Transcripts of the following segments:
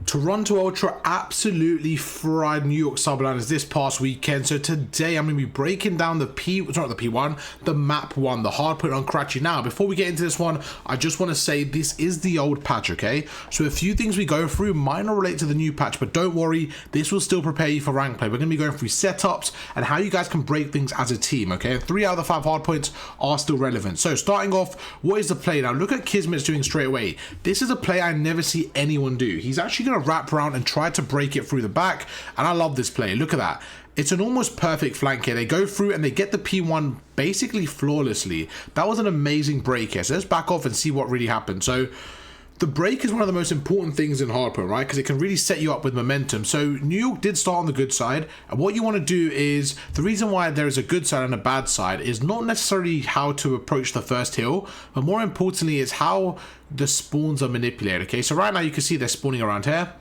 Toronto Ultra absolutely fried New York Subliners this past weekend. So today I'm going to be breaking down the map one, the Hardpoint on Karachi. Now, before we get into this one, I just want to say this is the old patch, okay? So a few things we go through might not relate to the new patch, but don't worry, this will still prepare you for rank play. We're going to be going through setups and how you guys can break things as a team, okay? And 3 out of the 5 hardpoints are still relevant. So starting off, what is the play? Now look at Kismet's doing straight away. This is a play I never see anyone do. He's actually going to wrap around and try to break it through the back, and I love this play. Look at that. It's an almost perfect flank here. They go through and they get the P1 basically flawlessly. That was an amazing break here. So let's back off and see what really happened. So the break is one of the most important things in Hardpoint, right? Because it can really set you up with momentum. So New York did start on the good side. And what you want to do is, the reason why there is a good side and a bad side is not necessarily how to approach the first hill, but more importantly is how the spawns are manipulated, okay? So right now you can see they're spawning around here.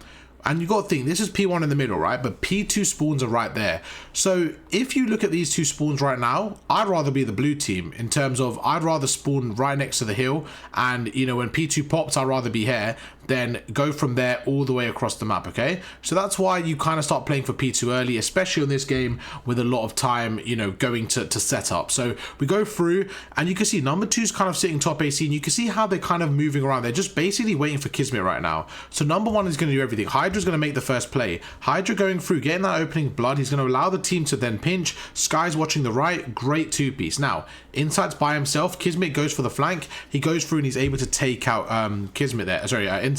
And you got to think, this is P1 in the middle, right? But P2 spawns are right there. So if you look at these two spawns right now, I'd rather be the blue team in terms of I'd rather spawn right next to the hill. And, you know, when P2 pops, I'd rather be here than go from there all the way across the map, okay? So that's why you kind of start playing for P2 early, especially in this game with a lot of time, you know, going to set up. So we go through and you can see number 2 is kind of sitting top AC, and you can see how they're kind of moving around. They're just basically waiting for Kismet right now. So number 1 is going to do everything. Hydra's going to make the first play. Hydra going through, getting that opening blood. He's going to allow the team to then pinch. Sky's watching the right. Great 2-piece. Now, Insight's by himself. Kismet goes for the flank. He goes through and he's able to take out Kismet there. Sorry, Insight.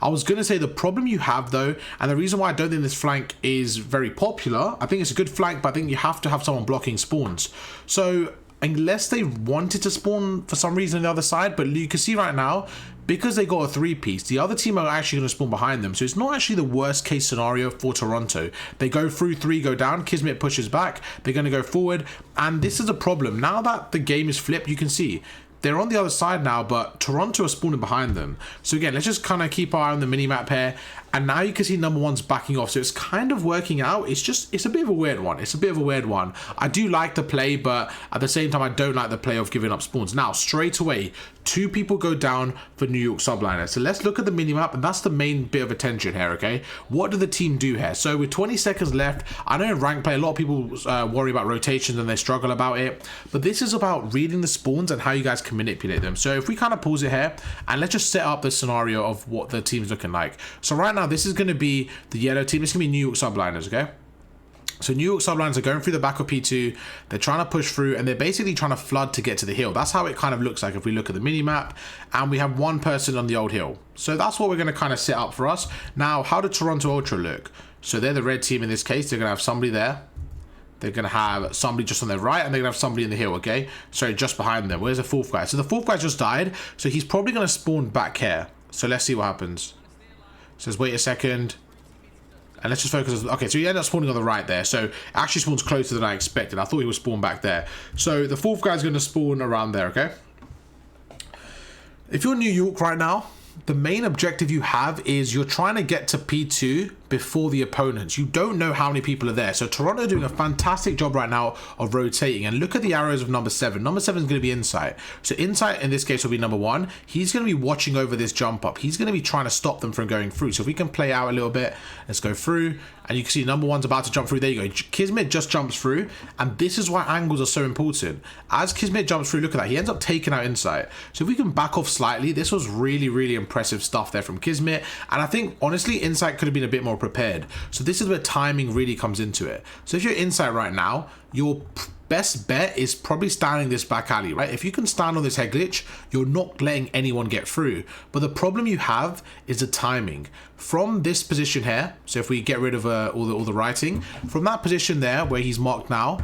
I was going to say the problem you have though, and the reason why I don't think this flank is very popular, I think it's a good flank, but I think you have to have someone blocking spawns. So unless they wanted to spawn for some reason on the other side, but you can see right now, because they got a 3-piece, the other team are actually going to spawn behind them. So it's not actually the worst case scenario for Toronto. They go through 3, go down, Kismet pushes back, they're going to go forward, and this is a problem. Now that the game is flipped, you can see they're on the other side now, but Toronto are spawning behind them. So again, let's just kind of keep our eye on the mini-map here. And now you can see number 1's backing off. So it's kind of working out. It's a bit of a weird one. It's a bit of a weird one. I do like the play, but at the same time, I don't like the play of giving up spawns. Now, straight away, 2 people go down for New York Subliner. So let's look at the mini-map, and that's the main bit of attention here, okay? What do the team do here? So with 20 seconds left, I know in rank play, a lot of people worry about rotations and they struggle about it. But this is about reading the spawns and how you guys can manipulate them. So if we kind of pause it here, and let's just set up the scenario of what the team's looking like. So right now, this is going to be the yellow team. This is going to be New York Subliners, okay? So New York Subliners are going through the back of P2. They're trying to push through, and they're basically trying to flood to get to the hill. That's how it kind of looks like if we look at the mini-map. And we have 1 person on the old hill. So that's what we're going to kind of set up for us. Now, how did Toronto Ultra look? So they're the red team in this case. They're going to have somebody there. They're going to have somebody just on their right, and they're going to have somebody in the hill, okay? Sorry, just behind them. Where's the 4th guy? So the 4th guy just died, so he's probably going to spawn back here. So let's see what happens. It says, wait a second. And let's just focus on... Okay, so he ended up spawning on the right there. So it actually spawns closer than I expected. I thought he would spawn back there. So the 4th guy's going to spawn around there, okay? If you're New York right now, the main objective you have is you're trying to get to P2 before the opponents. You don't know how many people are there. So Toronto are doing a fantastic job right now of rotating. And look at the arrows of number 7. Number 7 is going to be Insight. So Insight in this case will be number 1. He's going to be watching over this jump up. He's going to be trying to stop them from going through. So if we can play out a little bit, let's go through. And you can see number 1's about to jump through. There you go. Kismet just jumps through. And this is why angles are so important. As Kismet jumps through, look at that. He ends up taking out Insight. So if we can back off slightly, this was really, really impressive stuff there from Kismet. And I think, honestly, Insight could have been a bit more prepared. So this is where timing really comes into it. So if you're Insight right now, your best bet is probably standing this back alley, right? If you can stand on this head glitch, you're not letting anyone get through. But the problem you have is the timing. From this position here, so if we get rid of all the writing, from that position there where he's marked now,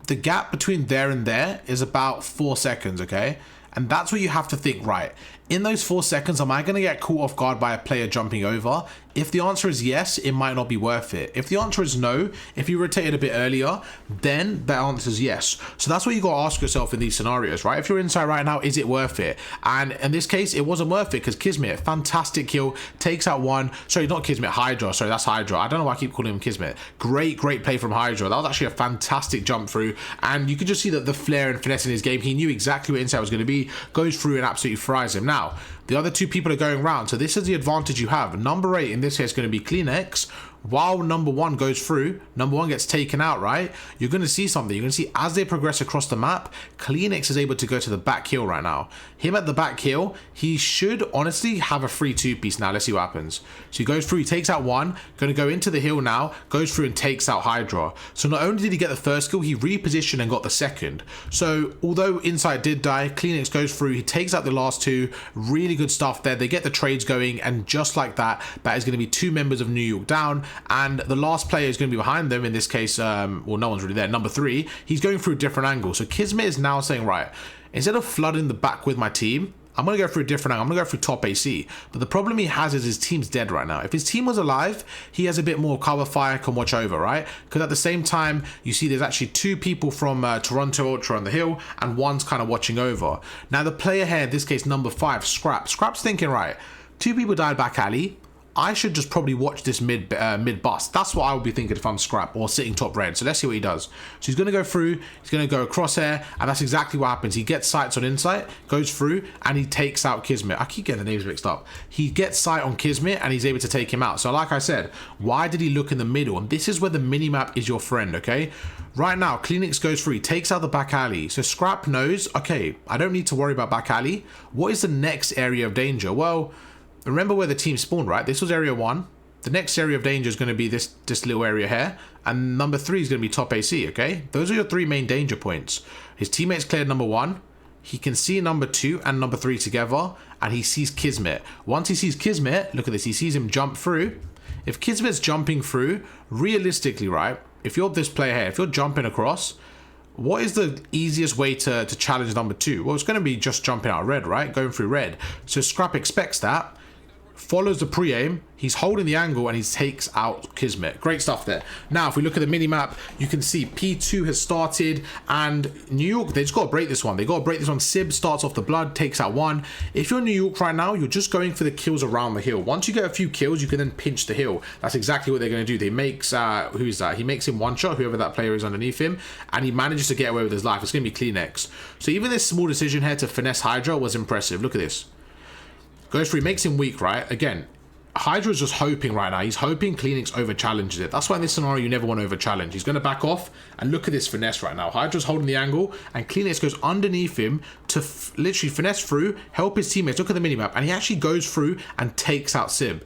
the gap between there and there is about 4 seconds, okay? And that's what you have to think, right? In those 4 seconds, am I going to get caught off guard by a player jumping over? If the answer is yes, it might not be worth it. If the answer is no, if you rotated a bit earlier, then the answer is yes. So that's what you got to ask yourself in these scenarios, right? If you're inside right now, is it worth it? And in this case, it wasn't worth it because Kismet, fantastic kill, takes out 1. Sorry, not Kismet, Hydra. Sorry, that's Hydra. I don't know why I keep calling him Kismet. Great play from Hydra. That was actually a fantastic jump through. And you could just see that the flair and finesse in his game. He knew exactly what Insight was going to be. Goes through and absolutely fries him. Now, The other two people are going round. So this is the advantage you have. Number 8 in this case is going to be CleanX. While number 1 goes through, number 1 gets taken out, right? You're going to see something. You're going to see as they progress across the map, CleanX is able to go to the back hill right now. Him at the back hill, he should honestly have a free 2-piece now. Let's see what happens. So he goes through, he takes out 1, going to go into the hill now, goes through and takes out Hydra. So not only did he get the first kill, he repositioned and got the second. So although Insight did die, CleanX goes through, he takes out the last 2. Really good stuff there. They get the trades going, and just like that, that is going to be 2 members of New York down. And the last player is going to be behind them in this case. Well, no one's really there. Number 3, he's going through a different angle. So Kismet is now saying, right, instead of flooding the back with my team, I'm going to go through a different angle. I'm going to go through top AC. But the problem he has is his team's dead right now. If his team was alive, he has a bit more cover fire, can watch over, right? Because at the same time, you see there's actually 2 people from Toronto Ultra on the hill, and 1's kind of watching over. Now, the player here, in this case, number 5, Scrap. Scrap's thinking, right, 2 people died back alley. I should just probably watch this mid bust. That's what I would be thinking if I'm Scrap or sitting top red. So let's see what he does. So he's going to go through, he's going to go across here, and that's exactly what happens. He gets sights on Insight, goes through, and he takes out Kismet. I keep getting the names mixed up. He gets sight on Kismet, and he's able to take him out. So like I said, why did he look in the middle? And this is where the minimap is your friend, okay? Right now, CleanX goes through, he takes out the back alley. So Scrap knows, okay, I don't need to worry about back alley. What is the next area of danger? Well, remember where the team spawned, right? This was area 1. The next area of danger is going to be this little area here. And number 3 is going to be top AC, okay? Those are your 3 main danger points. His teammates cleared number 1. He can see number 2 and number 3 together. And he sees Kismet. Once he sees Kismet, look at this. He sees him jump through. If Kismet's jumping through, realistically, right? If you're this player here, if you're jumping across, what is the easiest way to challenge number 2? Well, it's going to be just jumping out red, right? Going through red. So Scrap expects that. Follows the pre-aim, he's holding the angle, and he takes out Kismet. Great stuff there. Now, if we look at the mini-map, you can see P2 has started, and New York, they just got to break this one. They got to break this one. Sib starts off the blood, takes out 1. If you're New York right now, you're just going for the kills around the hill. Once you get a few kills, you can then pinch the hill. That's exactly what they're going to do. They makes, who's that? He makes him one shot, whoever that player is underneath him, and he manages to get away with his life. It's going to be CleanX. So even this small decision here to finesse Hydra was impressive. Look at this. Goes through, makes him weak, right? Again, Hydra's just hoping right now. He's hoping CleanX over challenges it. That's why in this scenario, you never want to over challenge. He's going to back off, and look at this finesse right now. Hydra's holding the angle, and CleanX goes underneath him to literally finesse through, help his teammates. Look at the minimap, and he actually goes through and takes out Sib.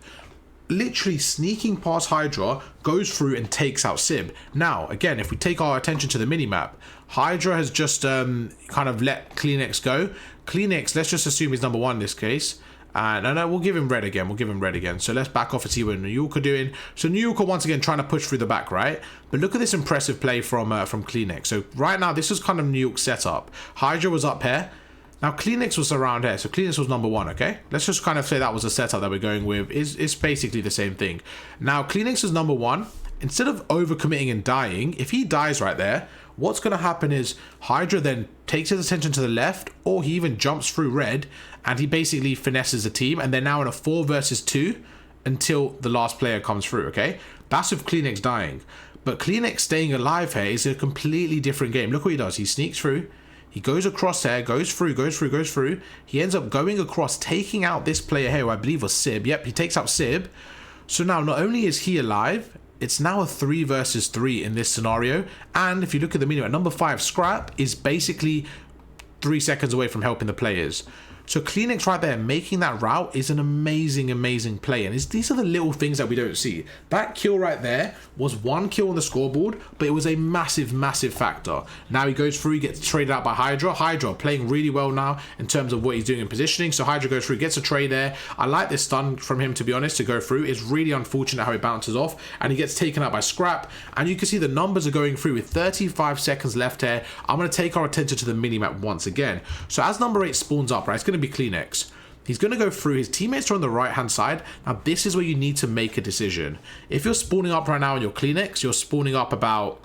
Literally sneaking past Hydra, goes through and takes out Sib. Now, again, if we take our attention to the minimap, Hydra has just kind of let CleanX go. CleanX, let's just assume he's number 1 in this case. No, we'll give him red again. We'll give him red again. So let's back off and see what New York are doing. So New York are once again trying to push through the back, right? But look at this impressive play from CleanX. So right now, this is kind of New York's setup. Hydra was up here. Now CleanX was around here. So CleanX was number 1, okay? Let's just kind of say that was the setup that we're going with. It's basically the same thing. Now CleanX is number 1. Instead of overcommitting and dying, if he dies right there, what's going to happen is Hydra then takes his attention to the left, or he even jumps through red, and he basically finesses the team, and they're now in a 4 versus 2 until the last player comes through, okay? That's with CleanX dying. But CleanX staying alive here is a completely different game. Look what he does. He sneaks through. He goes across there, goes through. He ends up going across, taking out this player here, who I believe was Sib. Yep, he takes out Sib. So now, not only is he alive, it's now a 3 versus 3 in this scenario. And if you look at the menu, at number 5, Scrap is basically 3 seconds away from helping the players. So CleanX right there, making that route is an amazing, amazing play. And these are the little things that we don't see. That kill right there was 1 kill on the scoreboard, but it was a massive, massive factor. Now he goes through, he gets traded out by Hydra. Hydra playing really well now in terms of what he's doing in positioning. So Hydra goes through, gets a trade there. I like this stun from him, to be honest, to go through. It's really unfortunate how he bounces off, and he gets taken out by Scrap. And you can see the numbers are going through with 35 seconds left here. I'm going to take our attention to the minimap once again. So as number 8 spawns up, right, it's going to be CleanX. He's going to go through. His teammates are on the right hand side. Now this is where you need to make a decision. If you're spawning up right now in your CleanX, you're spawning up about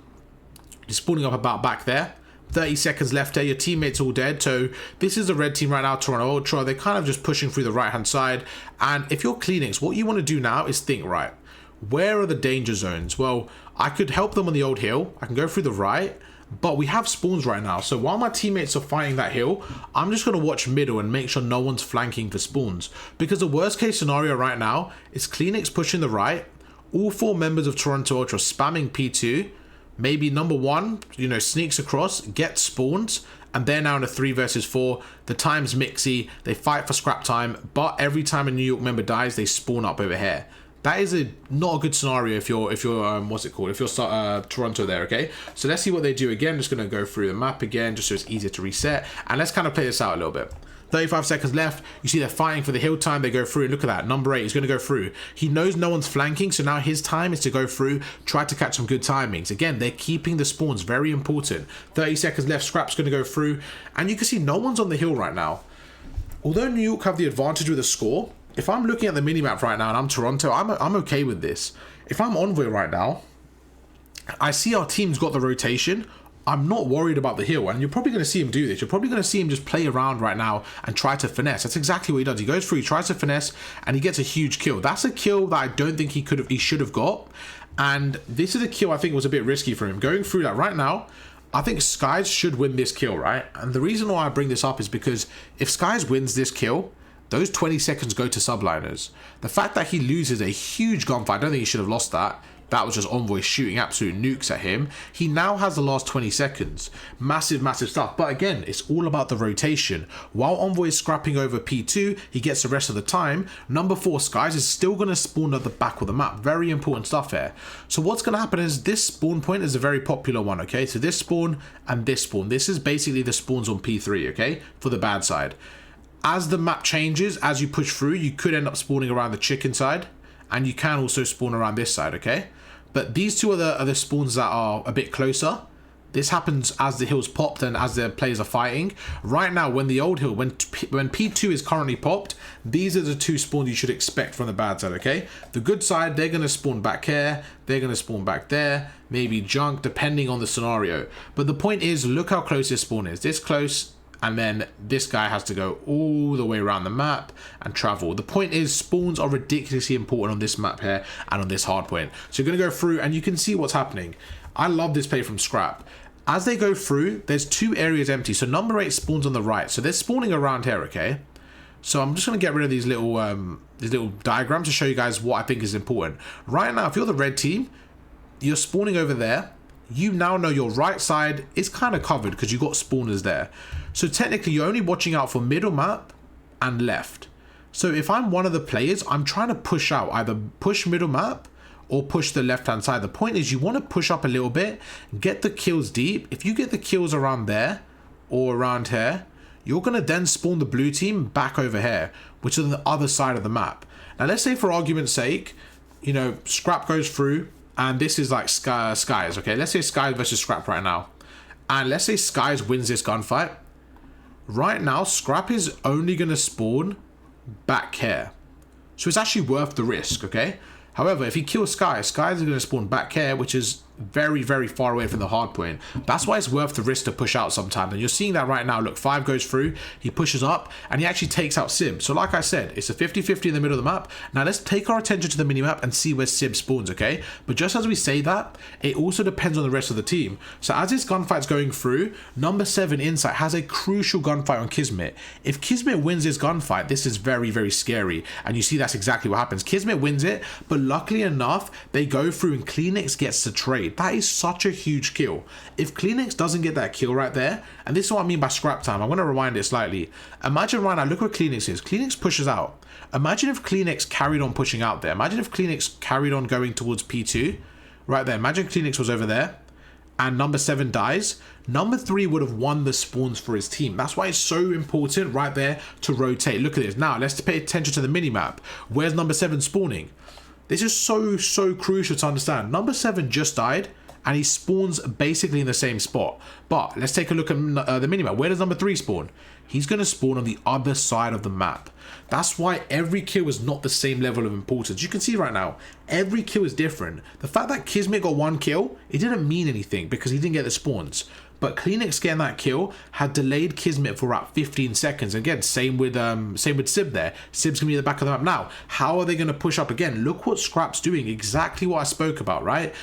back there. 30 seconds left there. Your teammates all dead. So this is the red team right now, Toronto Ultra. They're kind of just pushing through the right hand side. And if you're CleanX, what you want to do now is think, right, where are the danger zones? Well, I could help them on the old hill. I can go through the right. but we have spawns right now. So while my teammates are fighting that hill, I'm just going to watch middle and make sure no one's flanking for spawns. Because the worst case scenario right now is Kleenex pushing the right, all 4 members of Toronto Ultra spamming P2, maybe number 1, you know, sneaks across, gets spawns, and they're now in a 3 versus 4. The time's mixy, they fight for scrap time, but every time a New York member dies, they spawn up over here. That is not a good scenario if you're what's it called, if you're Toronto there, okay? So let's see what they do again. Just gonna go through the map again, just so it's easier to reset, and let's kind of play this out a little bit. 35 seconds left. You see they're fighting for the hill time. They go through, and look at that. Number 8 is going to go through. He knows no one's flanking, so now his time is to go through, try to catch some good timings. Again, they're keeping the spawns, very important. 30 seconds left. Scrap's going to go through, and you can see no one's on the hill right now. Although New York have the advantage with the score, if I'm looking at the minimap right now and I'm Toronto, I'm okay with this. If I'm Envoy right now, I see our team's got the rotation. I'm not worried about the hill, and you're probably going to see him do this. You're probably going to see him just play around right now and try to finesse. That's exactly what he does. He goes through, he tries to finesse, and he gets a huge kill. That's a kill that I don't think he should have got, and this is a kill I think was a bit risky for him. Going through that right now, I think Skies should win this kill, right? And the reason why I bring this up is because if Skies wins this kill, those 20 seconds go to subliners. The fact that he loses a huge gunfight, I don't think he should have lost that. That was just Envoy shooting absolute nukes at him. He now has the last 20 seconds. Massive, massive stuff. But again, it's all about the rotation. While Envoy is scrapping over P2, he gets the rest of the time. Number 4, Skies, is still going to spawn at the back of the map. Very important stuff here. So what's going to happen is this spawn point is a very popular one, okay? So this spawn and this spawn. This is basically the spawns on P3, okay? For the bad side. As the map changes, as you push through, you could end up spawning around the chicken side. And you can also spawn around this side, okay? But these two are the spawns that are a bit closer. This happens as the hill's popped and as the players are fighting. Right now, when the old hill, when P2 is currently popped, these are the 2 spawns you should expect from the bad side, okay? The good side, they're going to spawn back here. They're going to spawn back there. Maybe junk, depending on the scenario. But the point is, look how close this spawn is. This close. And then this guy has to go all the way around the map and travel. The point is, spawns are ridiculously important on this map here and on this hardpoint. So you're going to go through and you can see what's happening. I love this play from Scrap. As they go through, there's 2 areas empty. So number 8 spawns on the right. So they're spawning around here, okay? So I'm just going to get rid of these little diagrams to show you guys what I think is important. Right now, if you're the red team, you're spawning over there. You now know your right side is kind of covered because you got spawners there. So technically you're only watching out for middle map and left. So if I'm one of the players, I'm trying to push out, either push middle map or push the left hand side. The point is you want to push up a little bit, get the kills deep. If you get the kills around there or around here, you're going to then spawn the blue team back over here, which is on the other side of the map. Now let's say for argument's sake, you know, Scrap goes through, and this is like Skies, okay? Let's say Skies versus Scrap right now. And let's say Skies wins this gunfight. Right now, Scrap is only going to spawn back here. So it's actually worth the risk, okay? However, if he kills Skies, Skies is going to spawn back here, which is very, very far away from the hard point. That's why it's worth the risk to push out sometimes. And you're seeing that right now. Look, 5 goes through, he pushes up, and he actually takes out Sib. So like I said, it's a 50-50 in the middle of the map. Now let's take our attention to the minimap and see where Sib spawns, okay? But just as we say that, it also depends on the rest of the team. So as this gunfight's going through, number 7 Insight has a crucial gunfight on Kismet. If Kismet wins this gunfight, this is very, very scary. And you see that's exactly what happens. Kismet wins it, but luckily enough, they go through and Kleenex gets the trade. That is such a huge kill. If Kleenex doesn't get that kill right there, and this is what I mean by scrap time, I'm going to rewind it slightly. Imagine right now, look where Kleenex is. Kleenex pushes out. Imagine if Kleenex carried on pushing out there. Imagine if Kleenex carried on going towards P2. Right there. Imagine Kleenex was over there and number 7 dies. Number 3 would have won the spawns for his team. That's why it's so important right there to rotate. Look at this. Now, let's pay attention to the minimap. Where's number 7 spawning? This is so crucial to understand. Number 7 just died, and he spawns basically in the same spot. But let's take a look at the minimap. Where does number 3 spawn? He's going to spawn on the other side of the map. That's why every kill is not the same level of importance. You can see right now, every kill is different. The fact that Kismet got 1 kill, it didn't mean anything because he didn't get the spawns. But Kleenex getting that kill had delayed Kismet for about 15 seconds. Again, same with Sib there. Sib's gonna be at the back of the map. Now, how are they gonna push up again? Look what Scrap's doing. Exactly what I spoke about, right?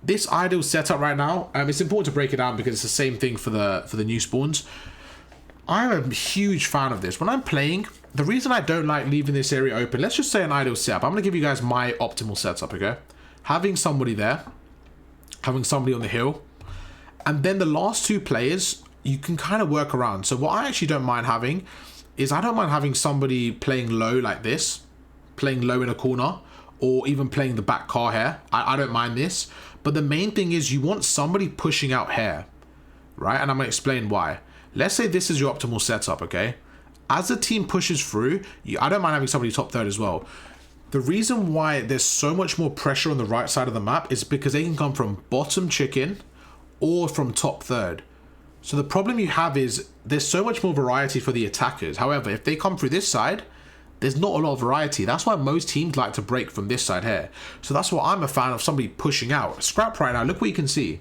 this ideal setup right now, it's important to break it down because it's the same thing for the new spawns. I'm a huge fan of this. When I'm playing, the reason I don't like leaving this area open, let's just say an ideal setup. I'm going to give you guys my optimal setup, okay? Having somebody there, having somebody on the hill, and then the last two players, you can kind of work around. So what I actually don't mind having is I don't mind having somebody playing low like this, playing low in a corner, or even playing the back car here. I don't mind this. But the main thing is you want somebody pushing out here, right? And I'm going to explain why. Let's say this is your optimal setup, okay? As the team pushes through, I don't mind having somebody top third as well. The reason why there's so much more pressure on the right side of the map is because they can come from bottom chicken or from top third. So the problem you have is there's so much more variety for the attackers. However, if they come through this side, there's not a lot of variety. That's why most teams like to break from this side here. So that's why I'm a fan of somebody pushing out. Scrap right now, look what you can see.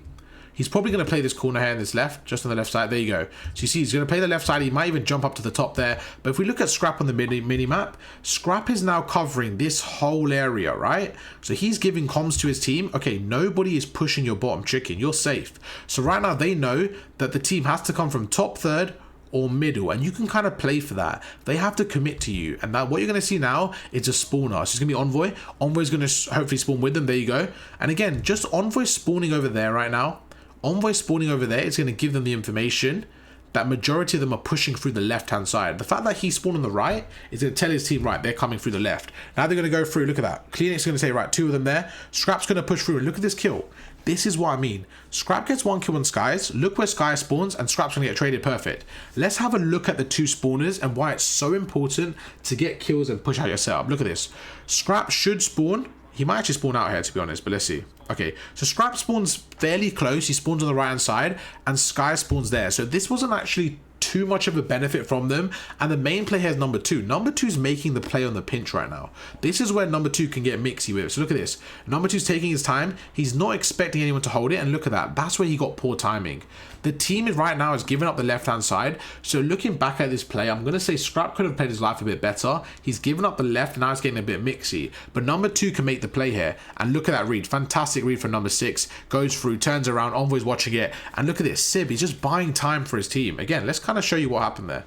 He's probably going to play this corner here in this left, just on the left side. There you go. So you see he's going to play the left side. He might even jump up to the top there. But if we look at Scrap on the mini map, Scrap is now covering this whole area, right? So he's giving comms to his team. Okay, nobody is pushing your bottom chicken. You're safe. So right now they know that the team has to come from top third or middle, and you can kind of play for that. They have to commit to you, and that what you're going to see now is a spawner. So it's going to be Envoy. Envoy's going to hopefully spawn with them. There you go. And again, just Envoy spawning over there right now. Envoy spawning over there is going to give them the information that majority of them are pushing through the left-hand side. The fact that he spawned on the right is going to tell his team, right, they're coming through the left. Now they're going to go through, look at that. Cleanix is going to say, right, two of them there. Scrap's going to push through, and look at this kill. This is what I mean. Scrap gets one kill on Skies. Look where Sky spawns, and Scrap's going to get traded perfect. Let's have a look at the two spawners and why it's so important to get kills and push out your setup. Look at this. Scrap should spawn. He might actually spawn out here, to be honest, but let's see. Okay, so Scrap spawns fairly close. He spawns on the right-hand side, and Sky spawns there. So this wasn't actually too much of a benefit from them, and the main play here is number two. Number two's making the play on the pinch right now. This is where number two can get mixy with. So look at this. Number two's taking his time. He's not expecting anyone to hold it, and look at that. That's where he got poor timing. The team right now is giving up the left-hand side. So looking back at this play, I'm going to say Scrap could have played his life a bit better. He's given up the left, and now it's getting a bit mixy. But number two can make the play here. And look at that read. Fantastic read from number six. Goes through, turns around, Envoy's watching it. And look at this. Sib, he's just buying time for his team. Again, let's kind of show you what happened there.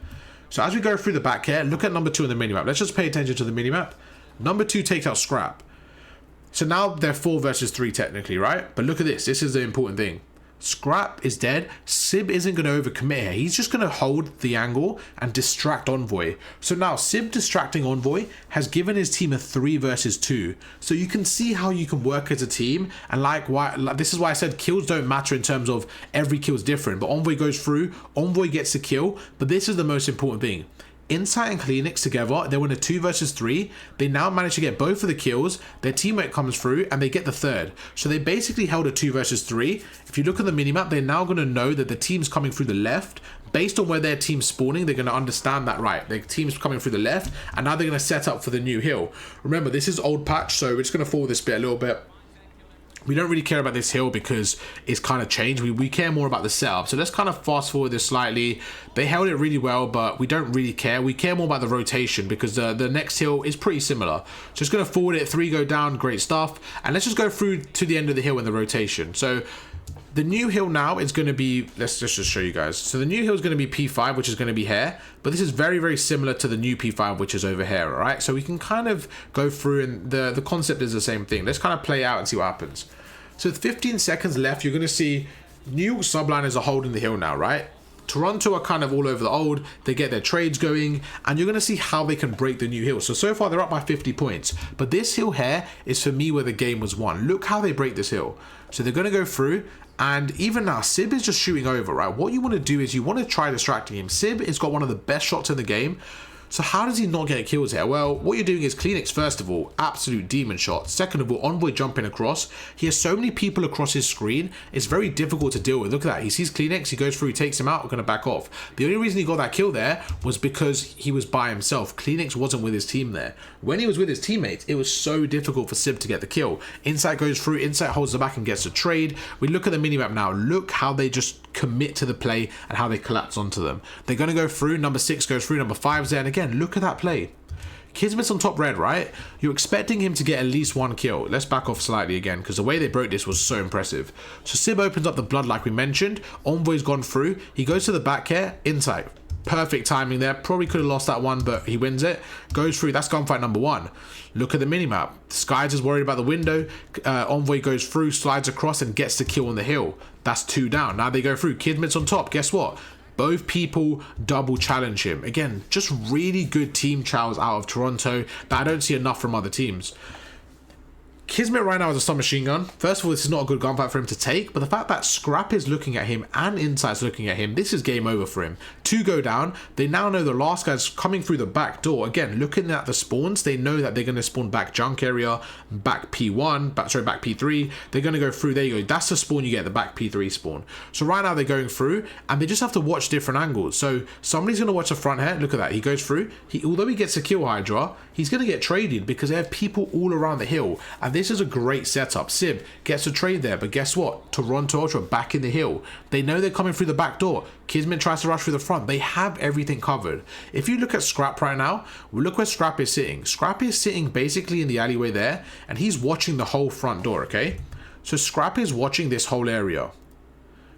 So as we go through the back here, look at number two on the minimap. Let's just pay attention to the minimap. Number two takes out Scrap. So now they're 4 versus 3 technically, right? But look at this. This is the important thing. Scrap is dead. Sib isn't going to overcommit here. He's just going to hold the angle and distract Envoy. So now Sib distracting Envoy has given his team a 3 versus 2. So you can see how you can work as a team. And this is why I said kills don't matter in terms of every kill is different. But Envoy goes through. Envoy gets the kill. But this is the most important thing. Insight and Cleanix together, they win a 2 versus 3. They now manage to get both of the kills. Their teammate comes through and they get the third. So they basically held a 2 versus 3. If you look at the minimap, they're now going to know that the team's coming through the left. Based on where their team's spawning, they're going to understand that, right, their team's coming through the left, and now they're going to set up for the new hill. Remember, this is old patch, so we're just going to follow this bit a little bit. We don't really care about this hill because it's kind of changed. We care more about the setup. So let's kind of fast forward this slightly. They held it really well, but we don't really care. We care more about the rotation because the next hill is pretty similar. Just going to forward it, 3 go down, great stuff. And let's just go through to the end of the hill in the rotation. So the new hill now is going to be, let's just show you guys. So the new hill is going to be P5, which is going to be here. But this is very, very similar to the new P5, which is over here, all right? So we can kind of go through, and the concept is the same thing. Let's kind of play out and see what happens. So with 15 seconds left, you're going to see New York subliners are holding the hill now, right? Toronto are kind of all over the old. They get their trades going, and you're going to see how they can break the new hill. So far, they're up by 50 points. But this hill here is, for me, where the game was won. Look how they break this hill. So they're going to go through, and even now, Sib is just shooting over, right? What you want to do is you want to try distracting him. Sib has got one of the best shots in the game. So how does he not get kills here? Well, what you're doing is Cleanix, first of all, absolute demon shot. Second of all, Envoy jumping across. He has so many people across his screen, it's very difficult to deal with. Look at that. He sees Cleanix, he goes through, he takes him out, we're going to back off. The only reason he got that kill there was because he was by himself. Cleanix wasn't with his team there. When he was with his teammates, it was so difficult for Sib to get the kill. Insight goes through, Insight holds the back and gets a trade. We look at the minimap now. Look how they just commit to the play and how they collapse onto them. They're going to go through. Number 6 goes through, number 5's there, and again, look at that play. Kismet's on top red, right? You're expecting him to get at least 1 kill. Let's back off slightly again, because the way they broke this was so impressive. So Sib opens up the blood like we mentioned. Envoy's gone through. He goes to the back here. Insight. Perfect timing there. Probably could have lost that one, but he wins it. Goes through. That's gunfight number 1. Look at the minimap. Skies is worried about the window. Envoy goes through, slides across, and gets the kill on the hill. That's 2 down. Now they go through. Kismet's on top. Guess what? Both people double challenge him. Again, just really good team chows out of Toronto that I don't see enough from other teams. Kismet right now is a submachine gun. First of all, this is not a good gunfight for him to take, but the fact that Scrap is looking at him and Insight's looking at him, this is game over for him. 2 go down. They now know the last guy's coming through the back door. Again, looking at the spawns, they know that they're going to spawn back junk area, back P1, back P3. They're going to go through. There you go. That's the spawn you get, the back P3 spawn. So right now they're going through, and they just have to watch different angles. So somebody's going to watch the front here. Look at that. He goes through. Although he gets a kill Hydra, he's going to get traded because they have people all around the hill, and this is a great setup. Sib gets a trade there, but guess what? Toronto Ultra back in the hill. They know they're coming through the back door. Kismet tries to rush through the front. They have everything covered. If you look at Scrap right now, look where Scrap is sitting. Scrap is sitting basically in the alleyway there, and he's watching the whole front door, okay? So Scrap is watching this whole area.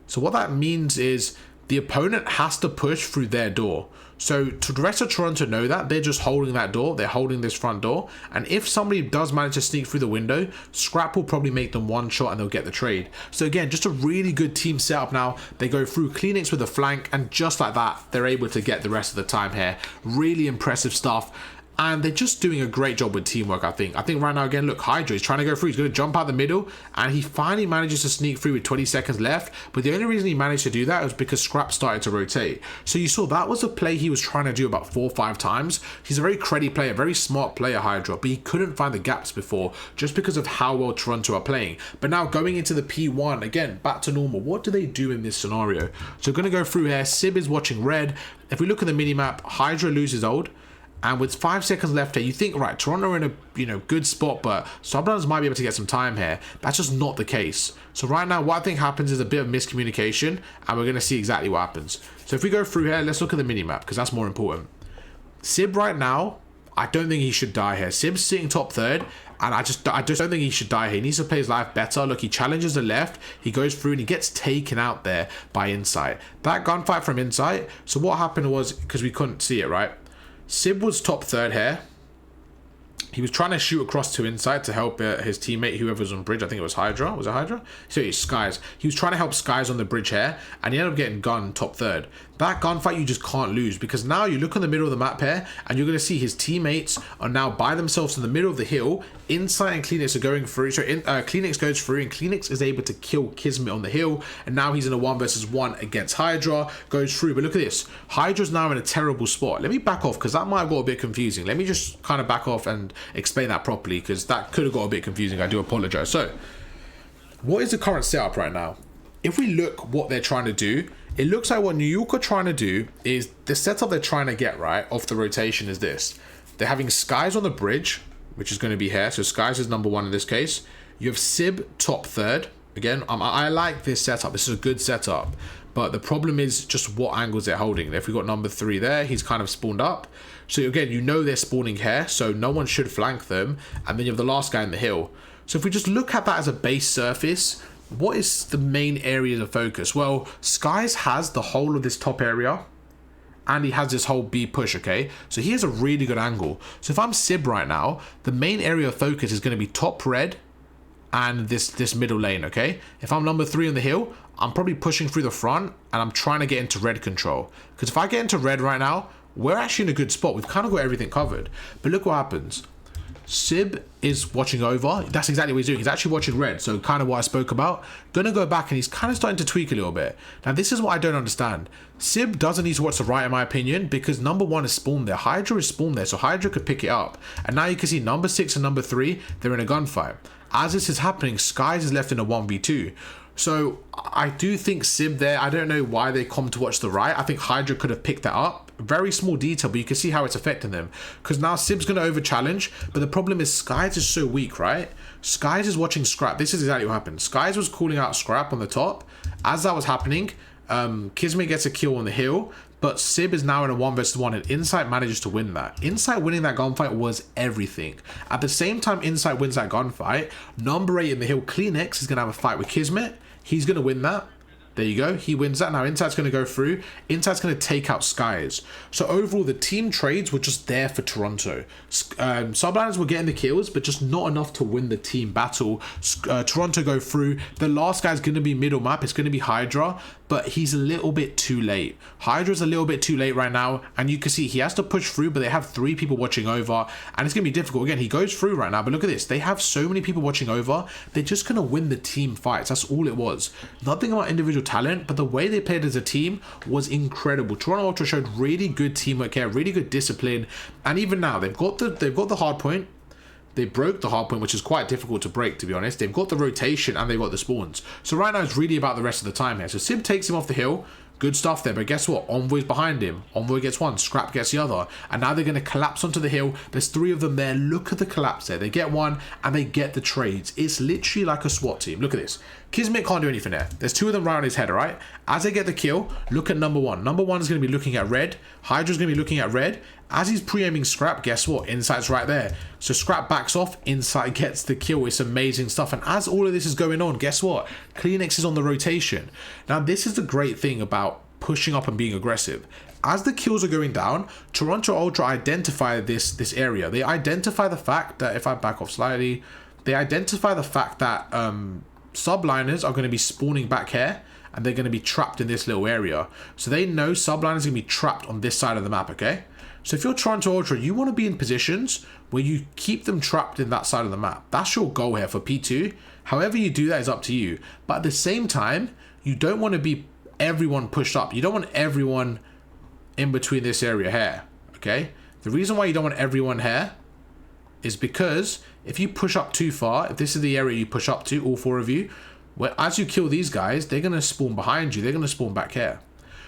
So what that means is the opponent has to push through their door. So to the rest of Toronto know that, they're just holding that door, they're holding this front door, and if somebody does manage to sneak through the window, Scrap will probably make them 1 shot and they'll get the trade. So again, just a really good team setup now. They go through Kleenex with a flank, and just like that, they're able to get the rest of the time here. Really impressive stuff. And they're just doing a great job with teamwork, I think. I think right now, again, look, Hydra is trying to go through. He's going to jump out the middle, and he finally manages to sneak through with 20 seconds left. But the only reason he managed to do that was because Scrap started to rotate. So you saw that was a play he was trying to do about 4 or 5 times. He's a very credible player, very smart player, Hydra, but he couldn't find the gaps before just because of how well Toronto are playing. But now going into the P1, again, back to normal. What do they do in this scenario? So going to go through here. Sib is watching red. If we look at the minimap, Hydra loses old. And with 5 seconds left here, you think, right, Toronto are in a good spot, but Subrunners might be able to get some time here. That's just not the case. So right now, what I think happens is a bit of miscommunication, and we're going to see exactly what happens. So if we go through here, let's look at the minimap, because that's more important. Sib right now, I don't think he should die here. Sib's sitting top 3rd, and I just don't think he should die here. He needs to play his life better. Look, he challenges the left, he goes through, and he gets taken out there by Insight. That gunfight from Insight, so what happened was, because we couldn't see it, right? Sib was top 3rd here. He was trying to shoot across to Insight to help his teammate, whoever was on bridge. I think it was Hydra. Was it Hydra? So it's Skies. He was trying to help Skies on the bridge here, and he ended up getting gunned top 3rd. That gunfight you just can't lose, because now you look in the middle of the map here, and you're going to see his teammates are now by themselves in the middle of the hill. Insight and Kleenex are going through. So Kleenex goes through, and Kleenex is able to kill Kismet on the hill, and now he's in a 1 versus 1 against Hydra. Goes through, but look at this. Hydra's now in a terrible spot. Let me back off, because that might have got a bit confusing. Let me just kind of back off and explain that properly, because that could have got a bit confusing. I do apologize. So what is the current setup right now? If we look what they're trying to do, it looks like what New York are trying to do is the setup they're trying to get right off the rotation is this. They're having Skies on the bridge, which is going to be here. So Skies is number 1 in this case. You have Sib top 3rd. Again, I like this setup. This is a good setup. But the problem is just what angles they're holding. If we've got number 3 there, he's kind of spawned up. So again, you know they're spawning here, so no one should flank them. And then you have the last guy in the hill. So if we just look at that as a base surface, what is the main area of focus? Well, Skies has the whole of this top area, and he has this whole B push, okay? So he has a really good angle. So if I'm Sib right now, the main area of focus is going to be top red and this middle lane, okay? If I'm number 3 on the hill, I'm probably pushing through the front, and I'm trying to get into red control. Because if I get into red right now, we're actually in a good spot. We've kind of got everything covered. But look what happens. Sib is watching over. That's exactly what he's doing. He's actually watching red. So kind of what I spoke about. Gonna go back, and he's kind of starting to tweak a little bit. Now this is what I don't understand. Sib doesn't need to watch the right, in my opinion, because number 1 is spawned there. Hydra is spawned there, so Hydra could pick it up. And now you can see number 6 and number 3, they're in a gunfight. As this is happening, Skies is left in a 1v2. So I do think Sib there, I don't know why they come to watch the right. I think Hydra could have picked that up. Very small detail, but you can see how it's affecting them. Because now Sib's going to over challenge, but the problem is Skies is so weak, right? Skies is watching Scrap. This is exactly what happened. Skies was calling out Scrap on the top. As that was happening, Kismet gets a kill on the hill, but Sib is now in a 1 versus 1 and Insight manages to win that. Insight winning that gunfight was everything. At the same time Insight wins that gunfight, number 8 in the hill, Kleenex, is going to have a fight with Kismet. He's going to win that. There you go. He wins that. Now Insight's going to go through. Insight's going to take out Skies. So overall, the team trades were just there for Toronto. Subliners were getting the kills, but just not enough to win the team battle. Toronto go through. The last guy's going to be middle map. It's going to be Hydra, but he's a little bit too late. Hydra's a little bit too late right now, and you can see he has to push through, but they have 3 people watching over, and it's going to be difficult. Again, he goes through right now, but look at this. They have so many people watching over. They're just going to win the team fights. That's all it was. Nothing about individual talent, but the way they played as a team was incredible. Toronto Ultra showed really good teamwork here, really good discipline, and even now they've got the hard point. They broke the hard point, which is quite difficult to break, to be honest. They've got the rotation and they've got the spawns. So right now it's really about the rest of the time here. So Sib takes him off the hill. Good stuff there, but guess what? Envoy's behind him. Envoy gets one, Scrap gets the other, and now they're going to collapse onto the hill. There's 3 of them there. Look at the collapse there. They get one, and they get the trades. It's literally like a SWAT team. Look at this. Kismet can't do anything there. There's 2 of them right on his head, all right? As they get the kill, look at number 1. Number 1 is going to be looking at red. Hydra's going to be looking at red. As he's pre-aiming Scrap, guess what? Insight's right there. So Scrap backs off, Insight gets the kill. It's amazing stuff. And as all of this is going on, guess what? Kleenex is on the rotation. Now, this is the great thing about pushing up and being aggressive. As the kills are going down, Toronto Ultra identify this area. They identify the fact that, if I back off slightly, they identify the fact that subliners are going to be spawning back here, and they're going to be trapped in this little area. So they know subliners are going to be trapped on this side of the map, okay? So if you're Toronto Ultra, you want to be in positions where you keep them trapped in that side of the map. That's your goal here for P2. However you do that is up to you. But at the same time, you don't want to be everyone pushed up. You don't want everyone in between this area here, okay? The reason why you don't want everyone here is because if you push up too far, if this is the area you push up to, all 4 of you, well, as you kill these guys, they're going to spawn behind you. They're going to spawn back here.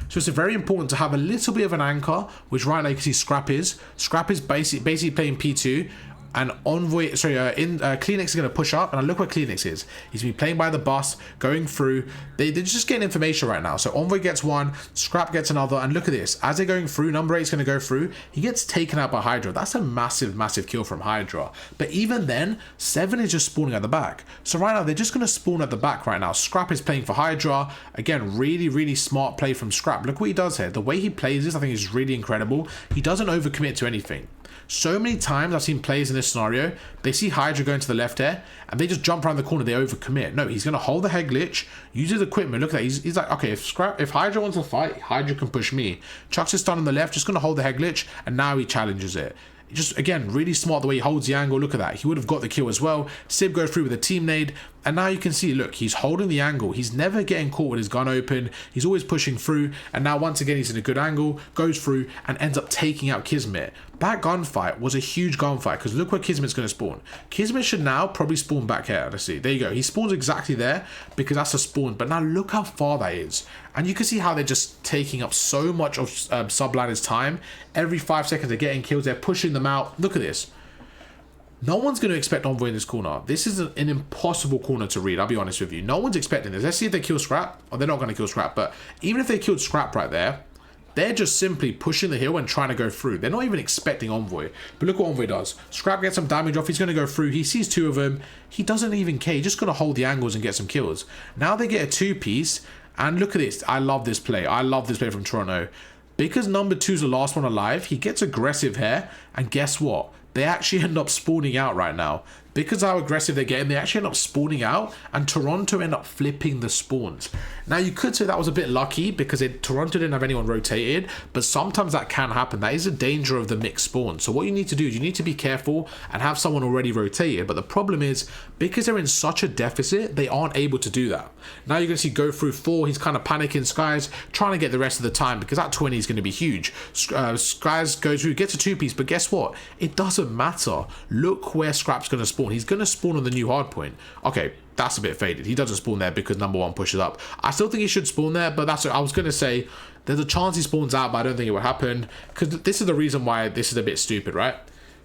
So it's very important to have a little bit of an anchor, which right now you can see Scrap is. Scrap is basically playing P2. And Envoy, Kleenex is going to push up, and look where Kleenex is. He's been playing by the bus, going through. They're just getting information right now. So Envoy gets one, Scrap gets another, and look at this. As they're going through, number 8 is going to go through. He gets taken out by Hydra. That's a massive, massive kill from Hydra. But even then, 7 is just spawning at the back. So right now, they're just going to spawn at the back right now. Scrap is playing for Hydra. Again, really, really smart play from Scrap. Look what he does here. The way he plays this, I think, is really incredible. He doesn't overcommit to anything. So many times I've seen players in this scenario, they see Hydra going to the left here, and they just jump around the corner, they overcommit. No, he's going to hold the head glitch, use his equipment. Look at that. He's like, okay, if Hydra wants to fight, Hydra can push me. Chucks his stun on the left, just going to hold the head glitch, and now he challenges it. Just, again, really smart the way he holds the angle. Look at that. He would have got the kill as well. Sib goes through with a team nade. And now you can see, look, he's holding the angle. He's never getting caught with his gun open. He's always pushing through. And now, once again, he's in a good angle, goes through, and ends up taking out Kismet. That gunfight was a huge gunfight, because look where Kismet's going to spawn. Kismet should now probably spawn back here. Let's see. There you go. He spawns exactly there, because that's a spawn. But now look how far that is. And you can see how they're just taking up so much of Subliner's time. Every 5 seconds, they're getting kills. They're pushing them out. Look at this. No one's going to expect Envoy in this corner. This is an impossible corner to read, I'll be honest with you. No one's expecting this. Let's see if they kill Scrap. Or they're not going to kill Scrap. But even if they killed Scrap right there, they're just simply pushing the hill and trying to go through. They're not even expecting Envoy. But look what Envoy does. Scrap gets some damage off. He's going to go through. He sees 2 of them. He doesn't even care. He's just going to hold the angles and get some kills. Now they get a 2-piece. And look at this. I love this play. I love this play from Toronto. Because number 2's the last one alive, he gets aggressive here. And guess what? They actually end up spawning out right now. Because how aggressive they're getting, they actually end up spawning out, and Toronto end up flipping the spawns. Now, you could say that was a bit lucky because Toronto didn't have anyone rotated, but sometimes that can happen. That is a danger of the mixed spawn. So what you need to do is you need to be careful and have someone already rotated. But the problem is, because they're in such a deficit, they aren't able to do that. Now you're going to see go through 4. He's kind of panicking. Skies trying to get the rest of the time because that 20 is going to be huge. Skies goes through, gets a 2-piece, but guess what? It doesn't matter. Look where Scrap's going to spawn. He's going to spawn on the new hardpoint. Okay, that's a bit faded. He doesn't spawn there because number 1 pushes up. I still think he should spawn there, but that's what I was going to say. There's a chance he spawns out, but I don't think it will happen because this is the reason why this is a bit stupid, right?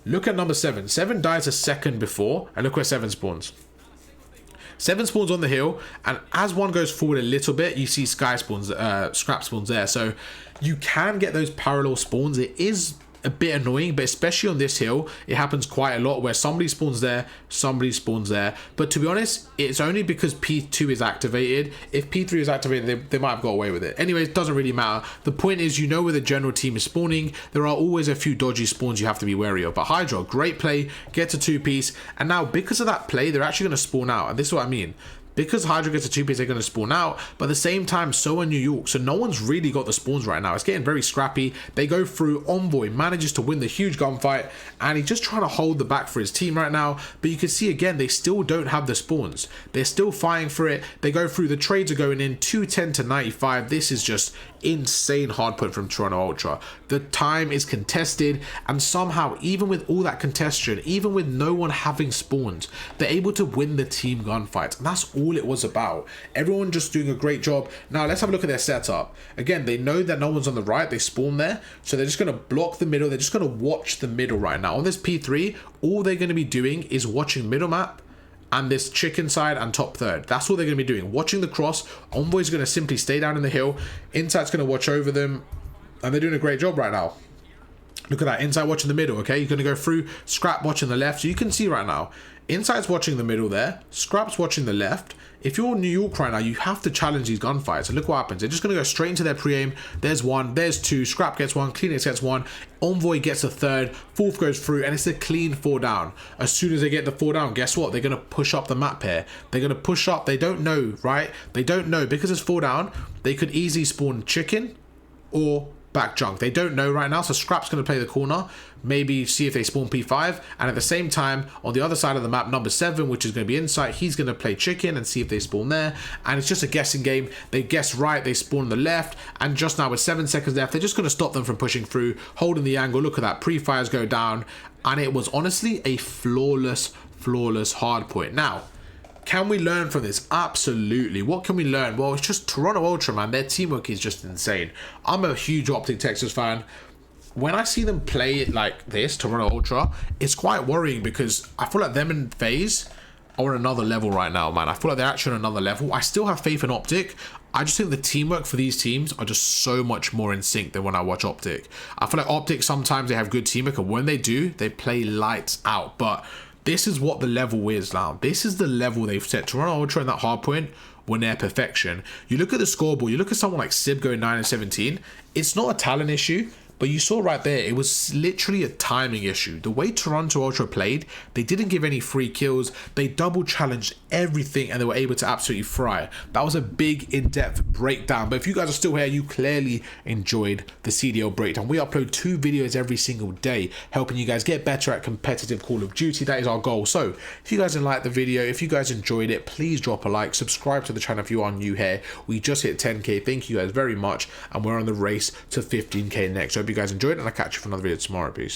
Look at number 7. 7 dies a second before, and look where 7 spawns. 7 spawns on the hill, and as one goes forward a little bit, you see scrap spawns there. So you can get those parallel spawns. It is a bit annoying, but especially on this hill, it happens quite a lot where somebody spawns there, somebody spawns there. But to be honest, it's only because P2 is activated. If P3 is activated, they might have got away with it. Anyways, it doesn't really matter. The point is, you know where the general team is spawning. There are always a few dodgy spawns you have to be wary of. But Hydra, great play, gets a 2-piece. And now because of that play, they're actually going to spawn out. And this is what I mean. Because Hydra gets a 2-piece, they're going to spawn out, but at the same time, so are New York. So no one's really got the spawns right now. It's getting very scrappy. They go through. Envoy manages to win the huge gunfight, and he's just trying to hold the back for his team right now. But you can see again, they still don't have the spawns. They're still fighting for it. They go through. The trades are going in 210 to 95. This is just insane hardpoint from Toronto Ultra. The time is contested, and somehow, even with all that contention, even with no one having spawns, they're able to win the team gunfight. And that's all it was about. Everyone just doing a great job. Now let's have a look at their setup. Again, they know that no one's on the right. They spawn there, so they're just going to block the middle. They're just going to watch the middle right now. On this P3, all they're going to be doing is watching middle map and this chicken side and top third. That's all they're going to be doing. Watching the cross. Envoy's going to simply stay down in the hill. Insight's going to watch over them, and they're doing a great job right now. Look at that. Insight watching the middle, okay? You're going to go through. Scrap watching the left. So you can see right now, Insight's watching the middle there. Scrap's watching the left. If you're New York right now, you have to challenge these gunfights. And look what happens. They're just going to go straight into their pre-aim. There's one. There's two. Scrap gets one. Cleanix gets one. Envoy gets a third. Fourth goes through. And it's a clean 4 down. As soon as they get the 4 down, guess what? They're going to push up the map here. They're going to push up. They don't know, right? They don't know. Because it's 4 down, they could easily spawn chicken or back junk. They don't know right now, so Scrap's going to play the corner, maybe see if they spawn P5, and at the same time, on the other side of the map, number 7, which is going to be Insight, he's going to play chicken and see if they spawn there, and it's just a guessing game. They guess right, they spawn on the left, and just now with 7 seconds left, they're just going to stop them from pushing through, holding the angle. Look at that, pre-fires go down, and it was honestly a flawless hard point. Now, can we learn from this? Absolutely. What can we learn? Well, it's just Toronto Ultra, man. Their teamwork is just insane. I'm a huge Optic Texas fan. When I see them play it like this, Toronto Ultra, it's quite worrying because I feel like them and FaZe are on another level right now, man. I feel like they're actually on another level. I still have faith in Optic. I just think the teamwork for these teams are just so much more in sync than when I watch Optic. I feel like Optic, sometimes they have good teamwork, and when they do, they play lights out. But this is what the level is now. This is the level they've set. Toronto Ultra and that hardpoint were near perfection. You look at the scoreboard, you look at someone like Sib going 9 and 17. It's not a talent issue, but you saw right there, it was literally a timing issue. The way Toronto Ultra played, they didn't give any free kills. They double challenged everything, and they were able to absolutely fry. That was a big in-depth breakdown. But if you guys are still here, you clearly enjoyed the CDL breakdown. We upload 2 videos every single day, helping you guys get better at competitive Call of Duty. That is our goal. So if you guys didn't like the video, if you guys enjoyed it, please drop a like, subscribe to the channel if you are new here. We just hit 10k. Thank you guys very much, and we're on the race to 15k next. So I hope you guys enjoyed, and I'll catch you for another video tomorrow. Peace.